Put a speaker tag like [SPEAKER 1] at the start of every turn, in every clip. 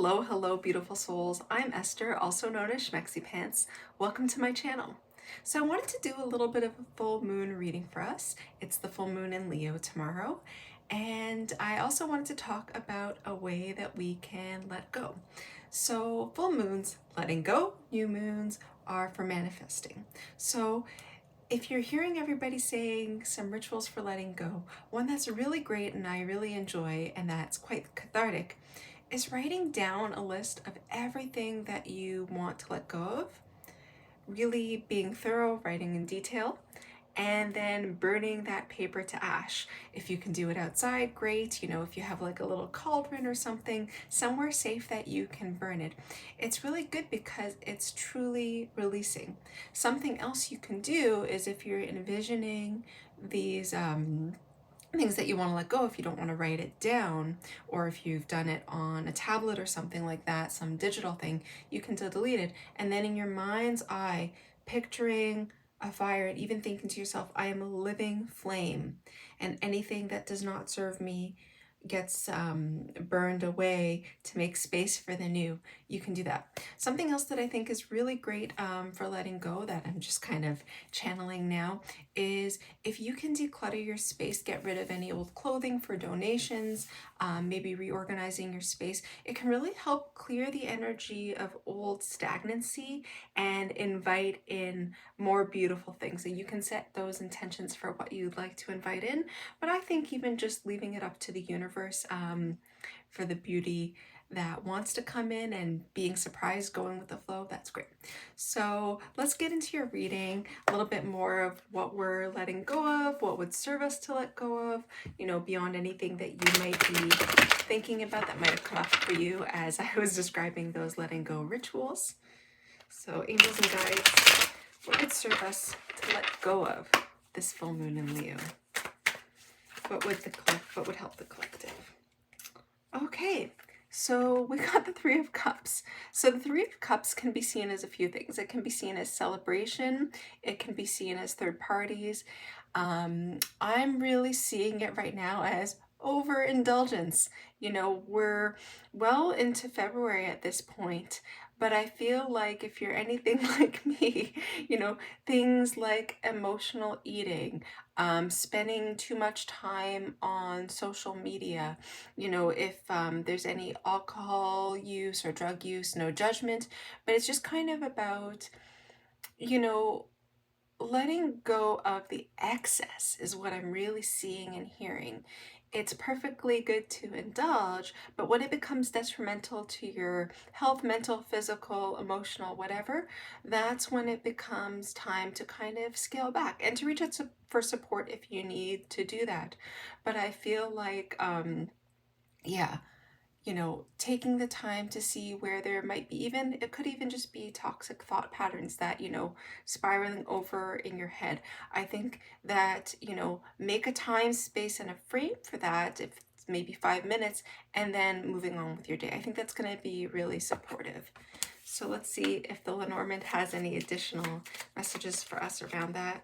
[SPEAKER 1] Hello, hello, beautiful souls. I'm Esther, also known as Schmeksipants. Welcome to my channel. So I wanted to do a little bit of a full moon reading for us. It's the full moon in Leo tomorrow. And I also wanted to talk about a way that we can let go. So full moons, letting go, new moons are for manifesting. So if you're hearing everybody saying some rituals for letting go, one that's really great and I really enjoy and that's quite cathartic is writing down a list of everything that you want to let go of, really being thorough, writing in detail, and then burning that paper to ash. If you can do it outside, great. You know, if you have like a little cauldron or something, somewhere safe that you can burn it. It's really good because it's truly releasing. Something else you can do is if you're envisioning these things that you want to let go, if you don't want to write it down, or if you've done it on a tablet or something like that, some digital thing, you can delete it. And then in your mind's eye, picturing a fire and even thinking to yourself, I am a living flame, and anything that does not serve me gets burned away to make space for the new. You can do that. Something else that I think is really great for letting go, that I'm just kind of channeling now, is if you can declutter your space, get rid of any old clothing for donations, maybe reorganizing your space. It can really help clear the energy of old stagnancy and invite in more beautiful things. So you can set those intentions for what you'd like to invite in, but I think even just leaving it up to the universe for the beauty that wants to come in and being surprised, going with the flow, that's great. So let's get into your reading, a little bit more of what we're letting go of, what would serve us to let go of, you know, beyond anything that you might be thinking about that might have come up for you as I was describing those letting go rituals. So angels and guides, what would serve us to let go of this full moon in Leo? What would help the collective? Okay, so we got the Three of Cups. So the Three of Cups can be seen as a few things. It can be seen as celebration. It can be seen as third parties. I'm really seeing it right now as overindulgence. You know, we're well into February at this point, but I feel like if you're anything like me, you know, things like emotional eating, spending too much time on social media, you know, if there's any alcohol use or drug use, no judgment, but it's just kind of about, you know, letting go of the excess is what I'm really seeing and hearing. It's perfectly good to indulge, but when it becomes detrimental to your health, mental, physical, emotional, whatever, that's when it becomes time to kind of scale back and to reach out for support if you need to do that. But I feel like, yeah, you know, taking the time to see where there might be it could even just be toxic thought patterns that, you know, spiraling over in your head. I think that, you know, make a time, space, and a frame for that, if it's maybe 5 minutes, and then moving on with your day. I think that's going to be really supportive. So let's see if the Lenormand has any additional messages for us around that.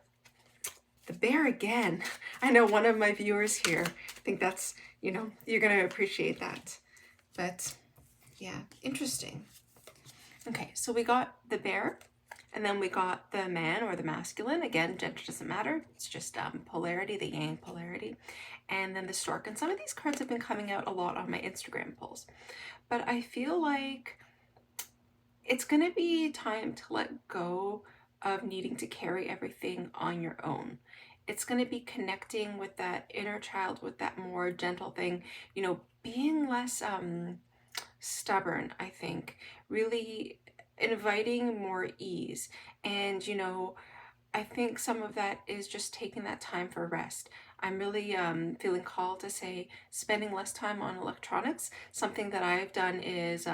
[SPEAKER 1] The bear again. I know one of my viewers here. I think that's, you know, you're going to appreciate that. But yeah, interesting. Okay, so we got the bear, and then we got the man or the masculine. Again, gender doesn't matter. It's just polarity, the yang polarity. And then the stork. And some of these cards have been coming out a lot on my Instagram polls. But I feel like it's going to be time to let go of needing to carry everything on your own. It's going to be connecting with that inner child, with that more gentle thing, you know, being less stubborn, I think, really inviting more ease. And, you know, I think some of that is just taking that time for rest. I'm really feeling called to say spending less time on electronics. Something that I've done is,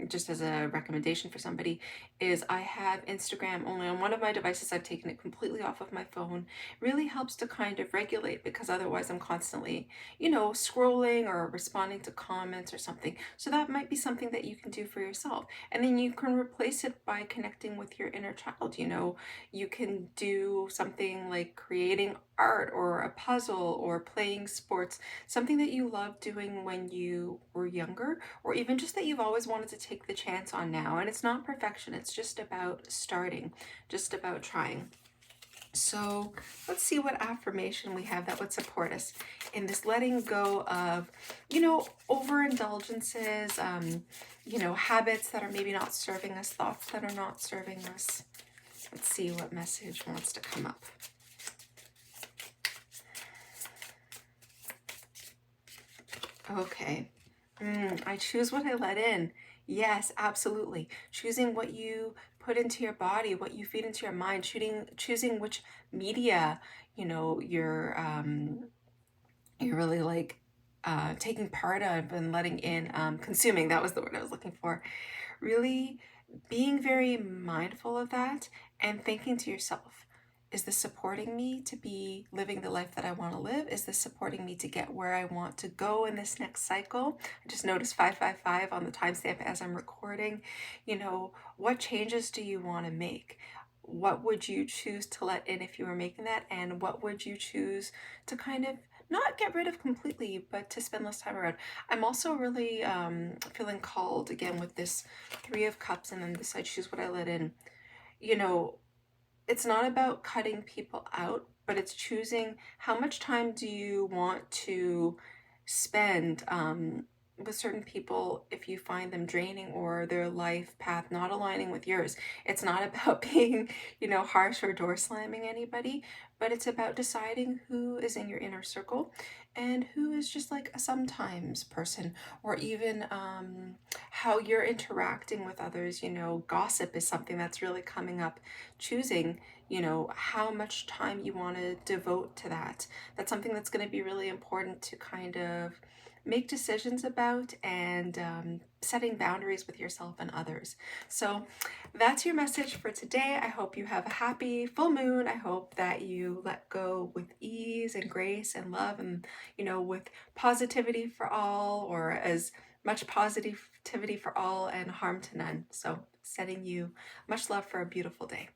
[SPEAKER 1] just as a recommendation for somebody, is I have Instagram only on one of my devices. I've taken it completely off of my phone. Really helps to kind of regulate, because otherwise I'm constantly, you know, scrolling or responding to comments or something. So that might be something that you can do for yourself. And then you can replace it by connecting with your inner child. You know, you can do something like creating art or a puzzle puzzle or playing sports, something that you loved doing when you were younger, or even just that you've always wanted to take the chance on now. And it's not perfection, it's just about starting, just about trying. So let's see what affirmation we have that would support us in this letting go of, overindulgences, habits that are maybe not serving us, thoughts that are not serving us. Let's see what message wants to come up. Okay. I choose what I let in. Yes, absolutely. Choosing what you put into your body, what you feed into your mind, choosing which media, you're really like taking part of and letting in, consuming. That was the word I was looking for. Really being very mindful of that and thinking to yourself, is this supporting me to be living the life that I want to live? Is this supporting me to get where I want to go in this next cycle? I just noticed 555 on the timestamp as I'm recording. What changes do you want to make? What would you choose to let in if you were making that? And what would you choose to kind of not get rid of completely, but to spend less time around? I'm also really feeling called again with this 3 of Cups and then this I choose what I let in. It's not about cutting people out, but it's choosing how much time do you want to spend with certain people if you find them draining or their life path not aligning with yours. It's not about being, harsh or door slamming anybody, but it's about deciding who is in your inner circle and who is just like a sometimes person, or even how you're interacting with others. Gossip is something that's really coming up. Choosing, how much time you want to devote to that. That's something that's going to be really important to kind of make decisions about, and setting boundaries with yourself and others. So that's your message for today. I hope you have a happy full moon. I hope that you let go with ease and grace and love, and with positivity for all, or as much positivity for all and harm to none. So sending you much love for a beautiful day.